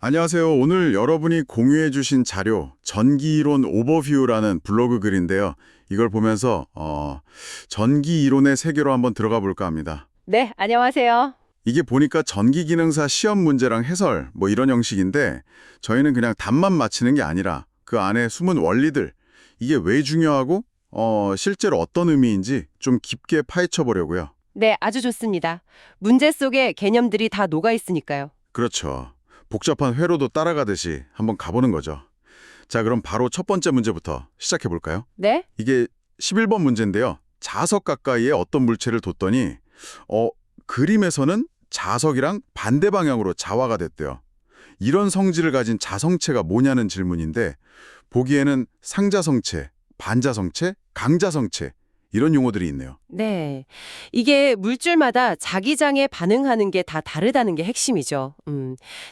안녕하세요. 오늘 여러분이 공유해 주신 자료 전기이론 오버뷰라는 블로그 글인데요. 이걸 보면서 전기이론의 세계로 한번 들어가 볼까 합니다. 네, 안녕하세요. 이게 보니까 전기기능사 시험 문제랑 해설 뭐 이런 형식인데 저희는 그냥 답만 맞히는 게 아니라 그 안에 숨은 원리들 이게 왜 중요하고 실제로 어떤 의미인지 좀 깊게 파헤쳐 보려고요. 네, 아주 좋습니다. 문제 속에 개념들이 다 녹아 있으니까요. 그렇죠. 복잡한 회로도 따라가듯이 한번 가보는 거죠. 자, 그럼 바로 첫 번째 문제부터 시작해 볼까요? 네? 이게 11번 문제인데요. 자석 가까이에 어떤 물체를 뒀더니 그림에서는 자석이랑 반대 방향으로 자화가 됐대요. 이런 성질을 가진 자성체가 뭐냐는 질문인데 보기에는 상자성체, 반자성체, 강자성체 이런 용어들이 있네요. 네. 이게 물줄마다 자기장에 반응하는 게 다 다르다는 게 핵심이죠.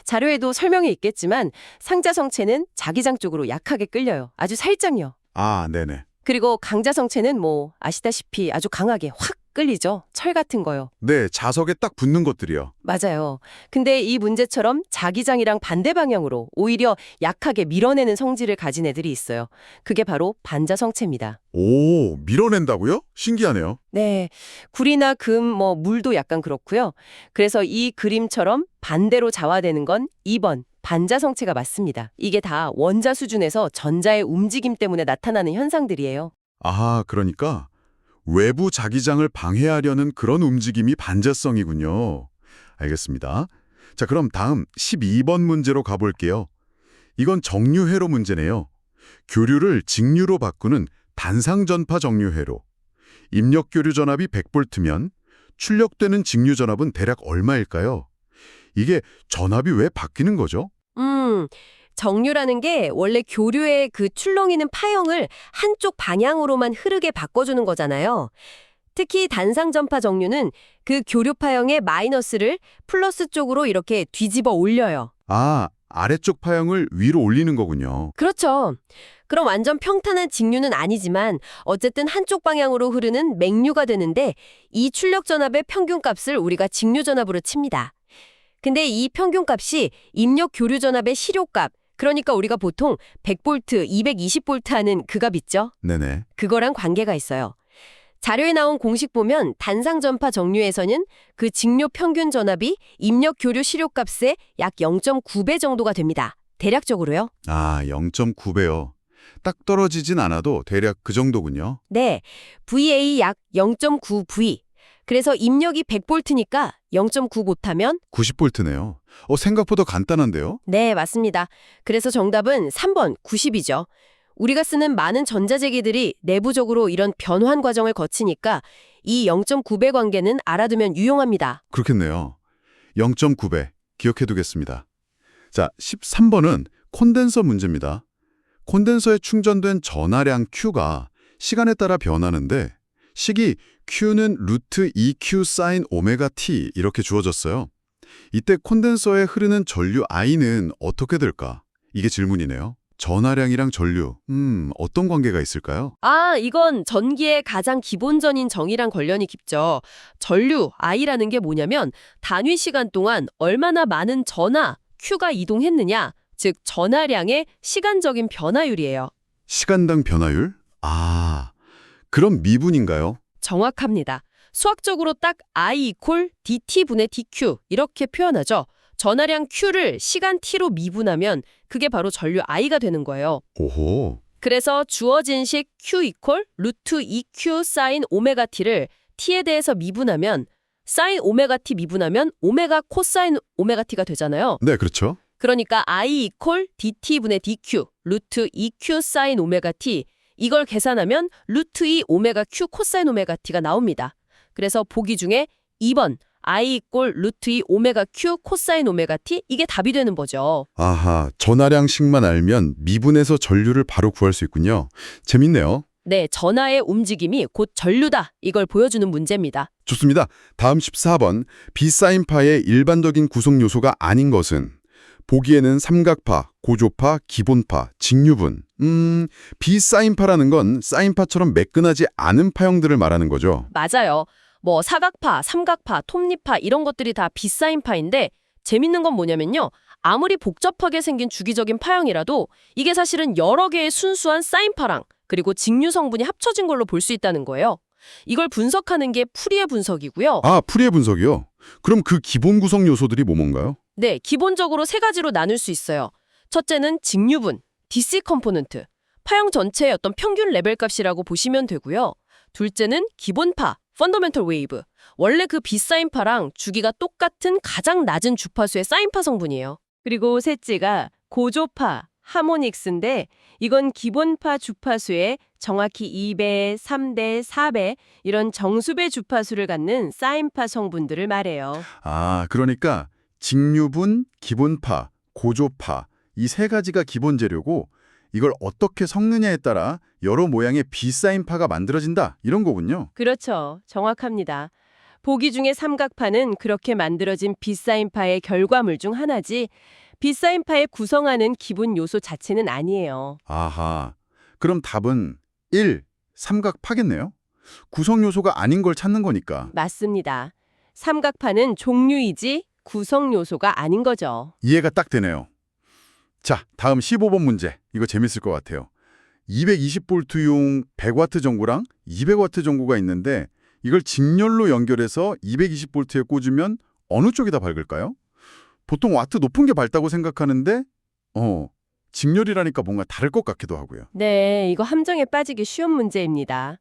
자료에도 설명이 있겠지만 상자성체는 자기장 쪽으로 약하게 끌려요. 아주 살짝요. 아, 네네. 그리고 강자성체는 뭐 아시다시피 아주 강하게 확 끌리죠. 철 같은 거요. 네, 자석에 딱 붙는 것들이요. 맞아요. 근데 이 문제처럼 자기장이랑 반대 방향으로 오히려 약하게 밀어내는 성질을 가진 애들이 있어요. 그게 바로 반자성체입니다. 오, 밀어낸다고요? 신기하네요. 네. 구리나 금, 물도 약간 그렇고요. 그래서 이 그림처럼 반대로 자화되는 건 2번 반자성체가 맞습니다. 이게 다 원자 수준에서 전자의 움직임 때문에 나타나는 현상들이에요. 아, 그러니까 외부 자기장을 방해하려는 그런 움직임이 반자성이군요. 알겠습니다. 자, 그럼 다음 12번 문제로 가볼게요. 이건 정류회로 문제네요. 교류를 직류로 바꾸는 단상전파 정류회로. 입력교류 전압이 100V면 출력되는 직류 전압은 대략 얼마일까요? 이게 전압이 왜 바뀌는 거죠? 정류라는 게 원래 교류의 그 출렁이는 파형을 한쪽 방향으로만 흐르게 바꿔주는 거잖아요. 특히 단상전파 정류는 그 교류 파형의 마이너스를 플러스 쪽으로 이렇게 뒤집어 올려요. 아, 아래쪽 파형을 위로 올리는 거군요. 그렇죠. 그럼 완전 평탄한 직류는 아니지만 어쨌든 한쪽 방향으로 흐르는 맹류가 되는데 이 출력 전압의 평균값을 우리가 직류 전압으로 칩니다. 근데 이 평균값이 입력 교류 전압의 실효값, 그러니까 우리가 보통 100V, 220V 하는 그 값 있죠? 네네. 그거랑 관계가 있어요. 자료에 나온 공식 보면 단상전파 정류에서는 그 직류 평균 전압이 입력 교류 실효값의 약 0.9배 정도가 됩니다. 대략적으로요. 아, 0.9배요. 딱 떨어지진 않아도 대략 그 정도군요. 네, VA 약 0.9V. 그래서 입력이 100V니까 0.9 못하면 90V네요. 생각보다 간단한데요? 네, 맞습니다. 그래서 정답은 3번 90이죠. 우리가 쓰는 많은 전자제기들이 내부적으로 이런 변환 과정을 거치니까 이 0.9배 관계는 알아두면 유용합니다. 그렇겠네요. 0.9배 기억해두겠습니다. 자, 13번은 콘덴서 문제입니다. 콘덴서에 충전된 전하량 Q가 시간에 따라 변하는데 식이 Q는 루트 2Q 사인 오메가 T 이렇게 주어졌어요. 이때 콘덴서에 흐르는 전류 I는 어떻게 될까? 이게 질문이네요. 전하량이랑 전류, 어떤 관계가 있을까요? 이건 전기의 가장 기본전인 정의랑 관련이 깊죠. 전류, I라는 게 뭐냐면 단위 시간 동안 얼마나 많은 전하, Q가 이동했느냐, 즉 전하량의 시간적인 변화율이에요. 시간당 변화율? 아, 그럼 미분인가요? 정확합니다. 수학적으로 딱 I 이퀄 dt분의 dq 이렇게 표현하죠. 전하량 Q를 시간 t로 미분하면 그게 바로 전류 I가 되는 거예요. 오호. 그래서 주어진 식 Q 이퀄 루트 2Q 사인 오메가 t를 t에 대해서 미분하면 사인 오메가 t 미분하면 오메가 코사인 오메가 t가 되잖아요. 네, 그렇죠. 그러니까 I 이퀄 dt분의 dq 루트 2Q 사인 오메가 t 이걸 계산하면 루트 2 오메가 q 코사인 오메가 t가 나옵니다. 그래서 보기 중에 2번 I 이꼴 루트 2 오메가 q 코사인 오메가 t 이게 답이 되는 거죠. 아하, 전하량식만 알면 미분해서 전류를 바로 구할 수 있군요. 재밌네요. 네, 전하의 움직임이 곧 전류다. 이걸 보여주는 문제입니다. 좋습니다. 다음 14번. 비사인파의 일반적인 구성 요소가 아닌 것은 보기에는 삼각파, 고조파, 기본파, 직류분. 비사인파라는 건 사인파처럼 매끈하지 않은 파형들을 말하는 거죠. 맞아요. 사각파, 삼각파, 톱니파 이런 것들이 다 비사인파인데 재밌는 건 뭐냐면요. 아무리 복잡하게 생긴 주기적인 파형이라도 이게 사실은 여러 개의 순수한 사인파랑 그리고 직류 성분이 합쳐진 걸로 볼 수 있다는 거예요. 이걸 분석하는 게 풀이의 분석이고요. 아, 풀이의 분석이요? 그럼 그 기본 구성 요소들이 뭔가요? 네, 기본적으로 세 가지로 나눌 수 있어요. 첫째는 직류분, DC 컴포넌트, 파형 전체의 어떤 평균 레벨 값이라고 보시면 되고요. 둘째는 기본파, 펀더멘털 웨이브, 원래 그 비사인파랑 주기가 똑같은 가장 낮은 주파수의 사인파 성분이에요. 그리고 셋째가 고조파, 하모닉스인데 이건 기본파 주파수의 정확히 2배, 3배, 4배 이런 정수배 주파수를 갖는 사인파 성분들을 말해요. 아, 그러니까 직류분, 기본파, 고조파 이 세 가지가 기본 재료고 이걸 어떻게 섞느냐에 따라 여러 모양의 비사인파가 만들어진다 이런 거군요. 그렇죠. 정확합니다. 보기 중에 삼각파는 그렇게 만들어진 비사인파의 결과물 중 하나지 비사인파의 구성하는 기본 요소 자체는 아니에요. 아하, 그럼 답은 1. 삼각파겠네요? 구성 요소가 아닌 걸 찾는 거니까. 맞습니다. 삼각파는 종류이지 구성 요소가 아닌 거죠. 이해가 딱 되네요. 자, 다음 15번 문제. 이거 재밌을 것 같아요. 220V용 100W 전구랑 200W 전구가 있는데 이걸 직렬로 연결해서 220V에 꽂으면 어느 쪽이 더 밝을까요? 보통 와트 높은 게 밝다고 생각하는데 직렬이라니까 뭔가 다를 것 같기도 하고요. 네, 이거 함정에 빠지기 쉬운 문제입니다.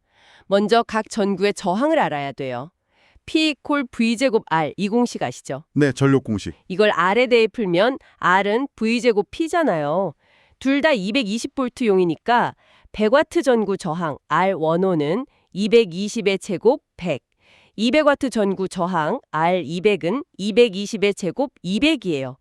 먼저 각 전구의 저항을 알아야 돼요. P 콜 V제곱 R 이 공식 아시죠? 네, 전력 공식. 이걸 R에 대해 풀면 R은 V제곱 P잖아요. 둘 다 220V용이니까 100W 전구 저항 R15는 220의 제곱 100, 200W 전구 저항 R200은 220의 제곱 200이에요.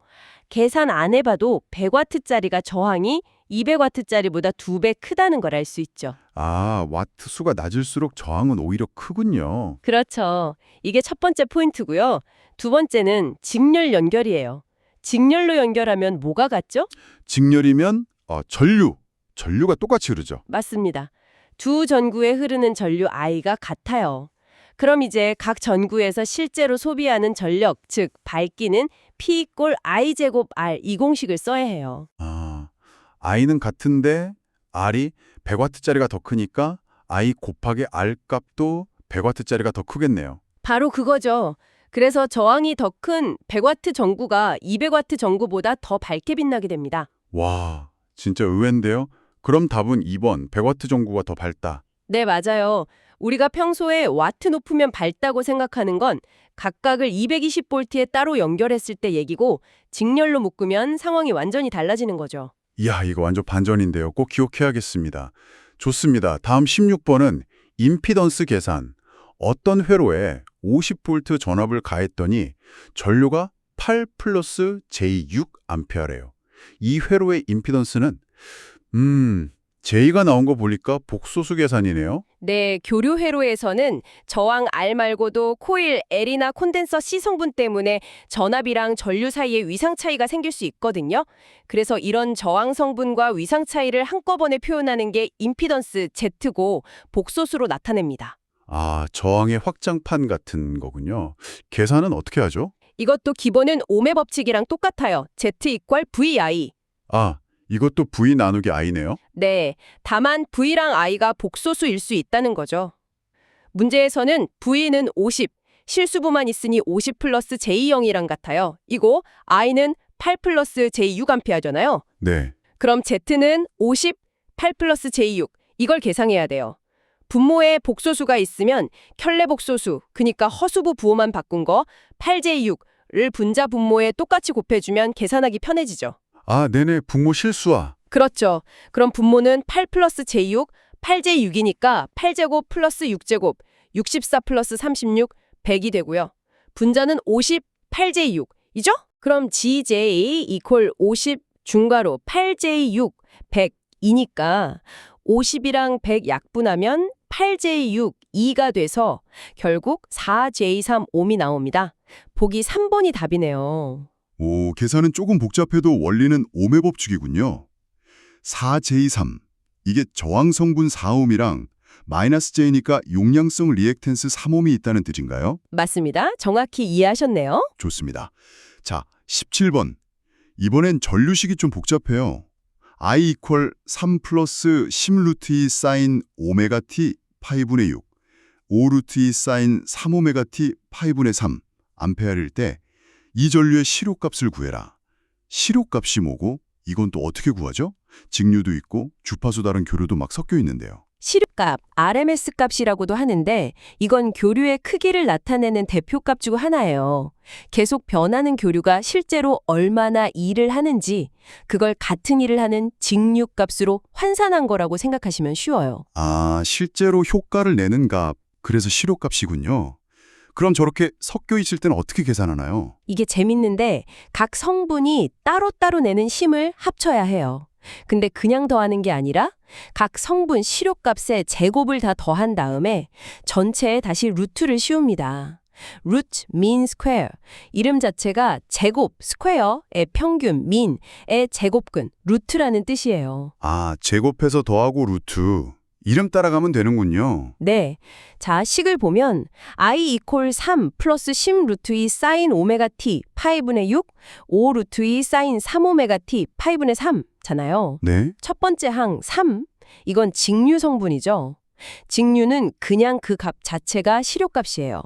계산 안 해봐도 100W짜리가 저항이 200W짜리보다 2배 크다는 걸 알 수 있죠. 아, 와트 수가 낮을수록 저항은 오히려 크군요. 그렇죠. 이게 첫 번째 포인트고요. 두 번째는 직렬 연결이에요. 직렬로 연결하면 뭐가 같죠? 직렬이면 전류가 똑같이 흐르죠. 맞습니다. 두 전구에 흐르는 전류 I가 같아요. 그럼 이제 각 전구에서 실제로 소비하는 전력, 즉 밝기는 P 꼴 I 제곱 R 이 공식을 써야 해요. 아, I는 같은데 R이 100W짜리가 더 크니까 I 곱하기 R 값도 100W짜리가 더 크겠네요. 바로 그거죠. 그래서 저항이 더 큰 100W 전구가 200W 전구보다 더 밝게 빛나게 됩니다. 와, 진짜 의외인데요? 그럼 답은 2번 100W 전구가 더 밝다. 네, 맞아요. 우리가 평소에 와트 높으면 밝다고 생각하는 건 각각을 220V에 따로 연결했을 때 얘기고 직렬로 묶으면 상황이 완전히 달라지는 거죠. 이야, 이거 완전 반전인데요. 꼭 기억해야겠습니다. 좋습니다. 다음 16번은 임피던스 계산. 어떤 회로에 50V 전압을 가했더니 전류가 8 플러스 J6A래요. 이 회로의 임피던스는 J가 나온 거 보니까 복소수 계산이네요. 네, 교류 회로에서는 저항 R 말고도 코일 L이나 콘덴서 C 성분 때문에 전압이랑 전류 사이에 위상 차이가 생길 수 있거든요. 그래서 이런 저항 성분과 위상 차이를 한꺼번에 표현하는 게 임피던스 Z고 복소수로 나타냅니다. 아, 저항의 확장판 같은 거군요. 계산은 어떻게 하죠? 이것도 기본은 ohm의 법칙이랑 똑같아요. Z 이퀄 VI. 아, 이것도 V 나누기 I네요? 네, 다만 V랑 I가 복소수일 수 있다는 거죠. 문제에서는 V는 50, 실수부만 있으니 50 플러스 J0이랑 같아요. 이거 I는 8 플러스 J6A잖아요. 네. 그럼 Z는 50, 8 플러스 J6. 이걸 계상해야 돼요. 분모에 복소수가 있으면 켤레 복소수, 그러니까 허수부 부호만 바꾼 거 8J6를 분자 분모에 똑같이 곱해주면 계산하기 편해지죠. 아, 네네. 분모 실수화. 그렇죠. 그럼 분모는 8 플러스 J6, 8J6이니까 8제곱 플러스 6제곱, 64 플러스 36, 100이 되고요. 분자는 50, 8J6, 이죠? 그럼 GJ 이퀄 50 중괄호 8J6, 100이니까 50이랑 100 약분하면 8J6, 2가 돼서 결국 4J3, ohm이 나옵니다. 보기 3번이 답이네요. 오, 계산은 조금 복잡해도 원리는 ohm의 법칙이군요. 4J3, 이게 저항 성분 4ohm이랑 마이너스 J니까 용량성 리액텐스 3ohm이 있다는 뜻인가요? 맞습니다. 정확히 이해하셨네요. 좋습니다. 자, 17번. 이번엔 전류식이 좀 복잡해요. I 이퀄 3 플러스 10 루트 2 사인 오메가 t 파이분의 6, 5 루트 2 사인 3 오메가 t 파이분의 3 암페어일 때 이 전류의 시료값을 구해라. 시료값이 뭐고 이건 또 어떻게 구하죠? 직류도 있고 주파수 다른 교류도 막 섞여 있는데요. 시료값, RMS 값이라고도 하는데 이건 교류의 크기를 나타내는 대표값 중 하나예요. 계속 변하는 교류가 실제로 얼마나 일을 하는지 그걸 같은 일을 하는 직류값으로 환산한 거라고 생각하시면 쉬워요. 아, 실제로 효과를 내는 값, 그래서 시료값이군요. 그럼 저렇게 섞여 있을 때는 어떻게 계산하나요? 이게 재밌는데 각 성분이 따로따로 내는 힘을 합쳐야 해요. 근데 그냥 더하는 게 아니라 각 성분 시료값의 제곱을 다 더한 다음에 전체에 다시 루트를 씌웁니다. root, mean, square. 이름 자체가 제곱, square의 평균, mean의 제곱근, 루트라는 뜻이에요. 아, 제곱해서 더하고 루트. 이름 따라가면 되는군요. 네. 자, 식을 보면 I 이퀄 3 플러스 10 루트 2 사인 오메가 t 파이분의 6, 5 루트 2 사인 3 오메가 t 파이분의 3잖아요. 네. 첫 번째 항 3, 이건 직류 성분이죠. 직류는 그냥 그 값 자체가 시료값이에요.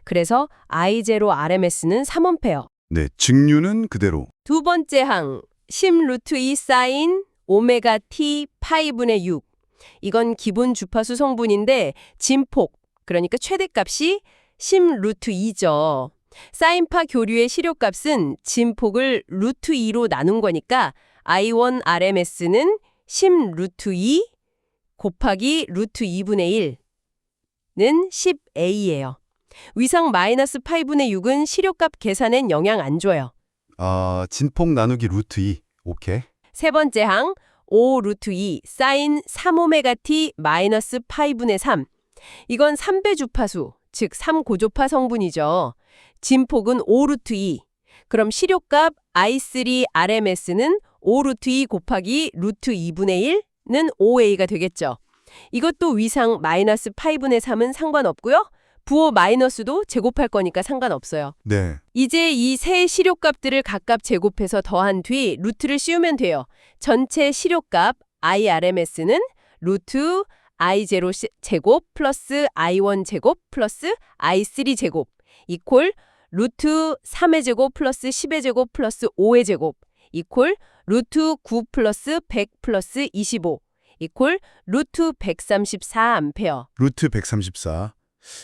그래서 I0 RMS는 3A. 네, 직류는 그대로. 두 번째 항 10 루트 2 사인 오메가 t 파이분의 6. 이건 기본 주파수 성분인데 진폭, 그러니까 최대값이 10 루트 2죠. 사인파 교류의 시료값은 진폭을 루트 2로 나눈 거니까 I1 RMS는 10 루트 2 곱하기 루트 2분의 1는 10A예요. 위상 마이너스 8분의 6은 시료값 계산엔 영향 안 줘요. 아, 진폭 나누기 루트 2. 오케이. 세 번째 항 5 루트 2 사인 3 오메가 t 마이너스 파이분의 3. 이건 3배 주파수, 즉 3고조파 성분이죠. 진폭은 5 루트 2. 그럼 시료값 I3 RMS는 5 루트 2 곱하기 루트 2분의 1는 5A가 되겠죠. 이것도 위상 마이너스 파이분의 3은 상관없고요. 부호 마이너스도 제곱할 거니까 상관없어요. 네. 이제 이 세 시료값들을 각각 제곱해서 더한 뒤 루트를 씌우면 돼요. 전체 시료값 IRMS는 루트 I0 제곱 플러스 I1 제곱 플러스 I3 제곱 이퀄 루트 3의 제곱 플러스 10의 제곱 플러스 5의 제곱 이퀄 루트 9 플러스 100 플러스 25 이퀄 루트 134A. 루트 134.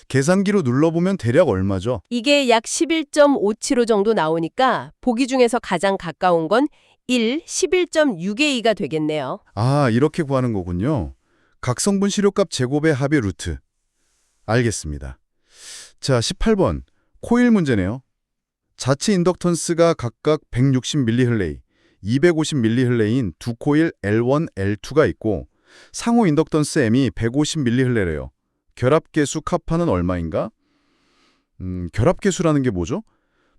계산기로 눌러보면 대략 얼마죠? 이게 약 11.575 정도 나오니까 보기 중에서 가장 가까운 건 11.6A가 되겠네요. 아, 이렇게 구하는 거군요. 각 성분 시료값 제곱의 합의 루트. 알겠습니다. 자, 18번. 코일 문제네요. 자체 인덕턴스가 각각 160mH, 250mH인 두 코일 L1, L2가 있고 상호 인덕턴스 M이 150mH래요. 결합계수 카파는 얼마인가? 결합계수라는 게 뭐죠?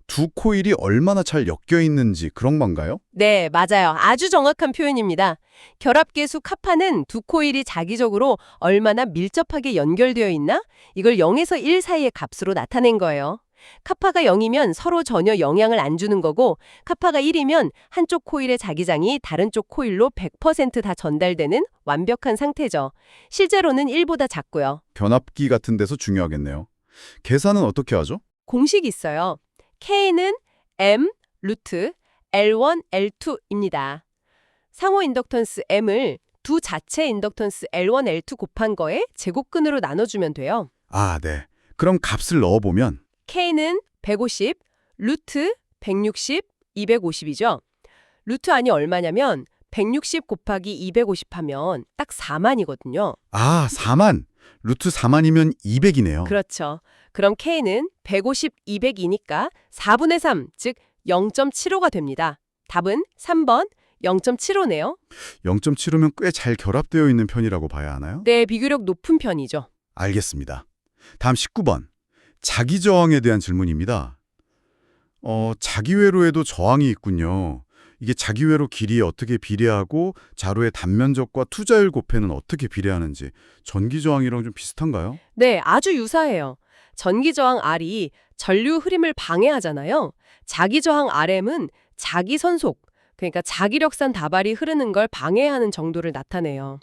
두 코일이 얼마나 잘 엮여 있는지 그런 건가요? 네, 맞아요. 아주 정확한 표현입니다. 결합계수 카파는 두 코일이 자기적으로 얼마나 밀접하게 연결되어 있나? 이걸 0에서 1 사이의 값으로 나타낸 거예요. 카파가 0이면 서로 전혀 영향을 안 주는 거고 카파가 1이면 한쪽 코일의 자기장이 다른 쪽 코일로 100% 다 전달되는 완벽한 상태죠. 실제로는 1보다 작고요. 변압기 같은 데서 중요하겠네요. 계산은 어떻게 하죠? 공식이 있어요. K는 M 루트 L1, L2입니다. 상호 인덕턴스 M을 두 자체 인덕턴스 L1, L2 곱한 거에 제곱근으로 나눠주면 돼요. 아, 네. 그럼 값을 넣어보면 K는 150, 루트 160, 250이죠. 루트 안이 얼마냐면 160 곱하기 250 하면 딱 4만이거든요. 아, 4만! 루트 4만이면 200이네요. 그렇죠. 그럼 K는 150, 200이니까 4분의 3, 즉 0.75가 됩니다. 답은 3번 0.75네요. 0.75면 꽤 잘 결합되어 있는 편이라고 봐야 하나요? 네, 비교력 높은 편이죠. 알겠습니다. 다음 19번. 자기저항에 대한 질문입니다. 자기회로에도 저항이 있군요. 이게 자기회로 길이에 어떻게 비례하고 자로의 단면적과 투자율 곱해는 어떻게 비례하는지 전기저항이랑 좀 비슷한가요? 네, 아주 유사해요. 전기저항 R이 전류 흐름을 방해하잖아요. 자기저항 RM은 자기 선속, 그러니까 자기력산 다발이 흐르는 걸 방해하는 정도를 나타내요.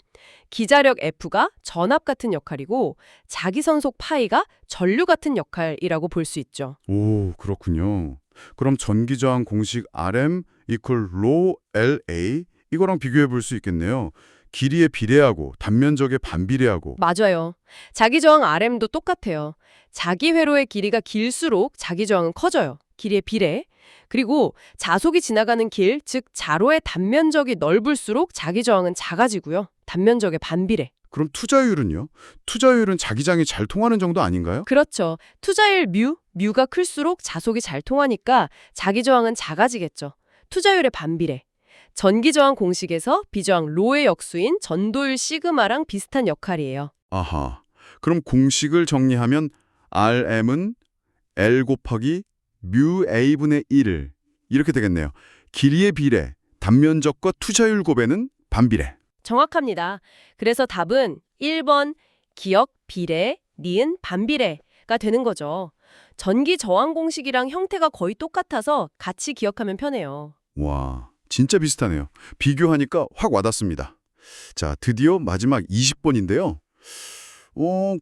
기자력 F가 전압 같은 역할이고 자기선속 파이가 전류 같은 역할이라고 볼 수 있죠. 오, 그렇군요. 그럼 전기저항 공식 RM equal rho LA 이거랑 비교해 볼 수 있겠네요. 길이에 비례하고 단면적에 반비례하고. 맞아요. 자기저항 RM도 똑같아요. 자기 회로의 길이가 길수록 자기저항은 커져요. 길이에 비례. 그리고 자속이 지나가는 길, 즉 자로의 단면적이 넓을수록 자기저항은 작아지고요. 단면적에 반비례. 그럼 투자율은요? 투자율은 자기장이 잘 통하는 정도 아닌가요? 그렇죠. 투자율 뮤가 클수록 자속이 잘 통하니까 자기저항은 작아지겠죠. 투자율의 반비례. 전기저항 공식에서 비저항 로의 역수인 전도율 시그마랑 비슷한 역할이에요. 아하. 그럼 공식을 정리하면 RM은 L 곱하기 뮤 A분의 1 이렇게 되겠네요. 길이의 비례, 단면적과 투자율 곱에는 반비례. 정확합니다. 그래서 답은 1번 기역 비례, 니은 반비례가 되는 거죠. 전기 저항 공식이랑 형태가 거의 똑같아서 같이 기억하면 편해요. 와, 진짜 비슷하네요. 비교하니까 확 와닿습니다. 자, 드디어 마지막 20번인데요.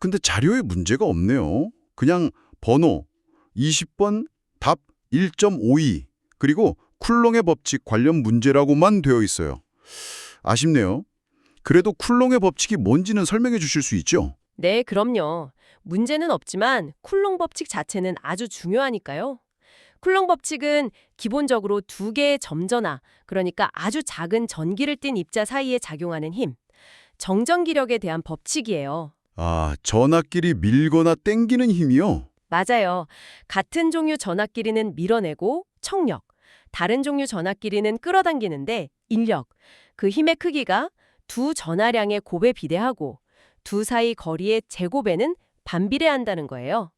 근데 자료에 문제가 없네요. 그냥 번호 20번 답 1.52 그리고 쿨롱의 법칙 관련 문제라고만 되어 있어요. 아쉽네요. 그래도 쿨롱의 법칙이 뭔지는 설명해 주실 수 있죠? 네, 그럼요. 문제는 없지만 쿨롱 법칙 자체는 아주 중요하니까요. 쿨롱 법칙은 기본적으로 두 개의 점전화, 그러니까 아주 작은 전기를 띤 입자 사이에 작용하는 힘, 정전기력에 대한 법칙이에요. 아, 전압끼리 밀거나 땡기는 힘이요? 맞아요. 같은 종류 전압끼리는 밀어내고 척력, 다른 종류 전압끼리는 끌어당기는데 인력, 그 힘의 크기가 두 전하량의 곱에 비례하고 두 사이 거리의 제곱에는 반비례한다는 거예요.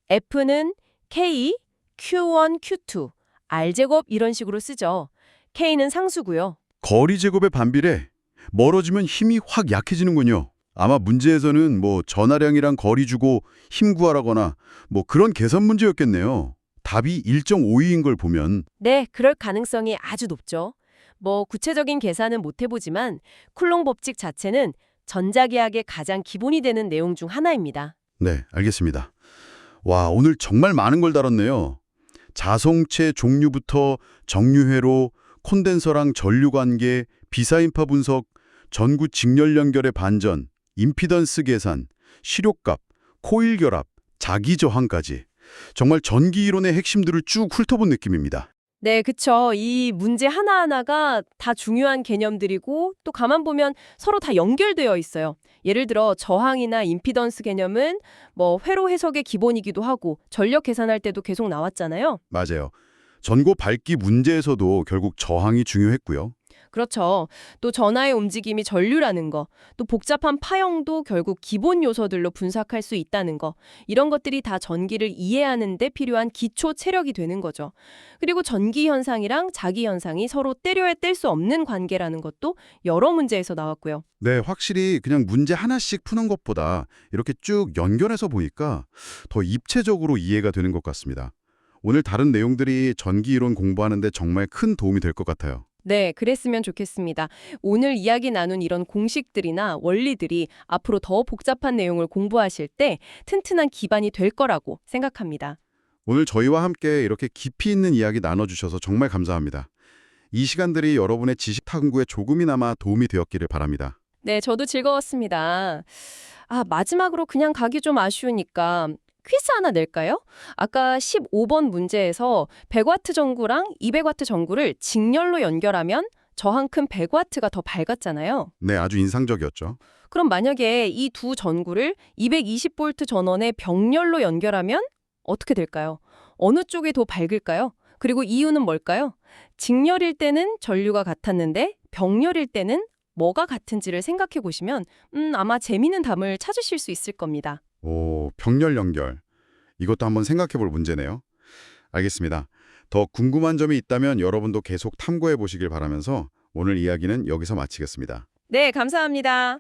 F는 K, Q1, Q2, R제곱 이런 식으로 쓰죠. K는 상수고요. 거리 제곱의 반비례. 멀어지면 힘이 확 약해지는군요. 아마 문제에서는 뭐 전하량이랑 거리 주고 힘 구하라거나 뭐 그런 계산 문제였겠네요. 답이 1.52인 걸 보면. 네, 그럴 가능성이 아주 높죠. 뭐 구체적인 계산은 못 해보지만 쿨롱 법칙 자체는 전자계학의 가장 기본이 되는 내용 중 하나입니다. 네, 알겠습니다. 와, 오늘 정말 많은 걸 다뤘네요. 자성체 종류부터 정류회로, 콘덴서랑 전류 관계, 비사인파 분석, 전구 직렬 연결의 반전, 임피던스 계산, 시료값, 코일 결합, 자기 저항까지. 정말 전기 이론의 핵심들을 쭉 훑어본 느낌입니다. 네, 그쵸. 이 문제 하나하나가 다 중요한 개념들이고 또 가만 보면 서로 다 연결되어 있어요. 예를 들어 저항이나 임피던스 개념은 뭐 회로 해석의 기본이기도 하고 전력 계산할 때도 계속 나왔잖아요. 맞아요. 전고 밝기 문제에서도 결국 저항이 중요했고요. 그렇죠. 또 전하의 움직임이 전류라는 거, 또 복잡한 파형도 결국 기본 요소들로 분석할 수 있다는 거, 이런 것들이 다 전기를 이해하는 데 필요한 기초 체력이 되는 거죠. 그리고 전기 현상이랑 자기 현상이 서로 때려야 뗄 수 없는 관계라는 것도 여러 문제에서 나왔고요. 네, 확실히 그냥 문제 하나씩 푸는 것보다 이렇게 쭉 연결해서 보니까 더 입체적으로 이해가 되는 것 같습니다. 오늘 다른 내용들이 전기 이론 공부하는 데 정말 큰 도움이 될 것 같아요. 네, 그랬으면 좋겠습니다. 오늘 이야기 나눈 이런 공식들이나 원리들이 앞으로 더 복잡한 내용을 공부하실 때 튼튼한 기반이 될 거라고 생각합니다. 오늘 저희와 함께 이렇게 깊이 있는 이야기 나눠주셔서 정말 감사합니다. 이 시간들이 여러분의 지식 탐구에 조금이나마 도움이 되었기를 바랍니다. 네, 저도 즐거웠습니다. 마지막으로 그냥 가기 좀 아쉬우니까 퀴즈 하나 낼까요? 아까 15번 문제에서 100와트 전구랑 200와트 전구를 직렬로 연결하면 저항큼 100와트가 더 밝았잖아요. 네, 아주 인상적이었죠. 그럼 만약에 이 두 전구를 220V 전원의 병렬로 연결하면 어떻게 될까요? 어느 쪽이 더 밝을까요? 그리고 이유는 뭘까요? 직렬일 때는 전류가 같았는데 병렬일 때는 뭐가 같은지를 생각해 보시면 아마 재미있는 답을 찾으실 수 있을 겁니다. 오, 병렬 연결. 이것도 한번 생각해 볼 문제네요. 알겠습니다. 더 궁금한 점이 있다면 여러분도 계속 탐구해 보시길 바라면서 오늘 이야기는 여기서 마치겠습니다. 네, 감사합니다.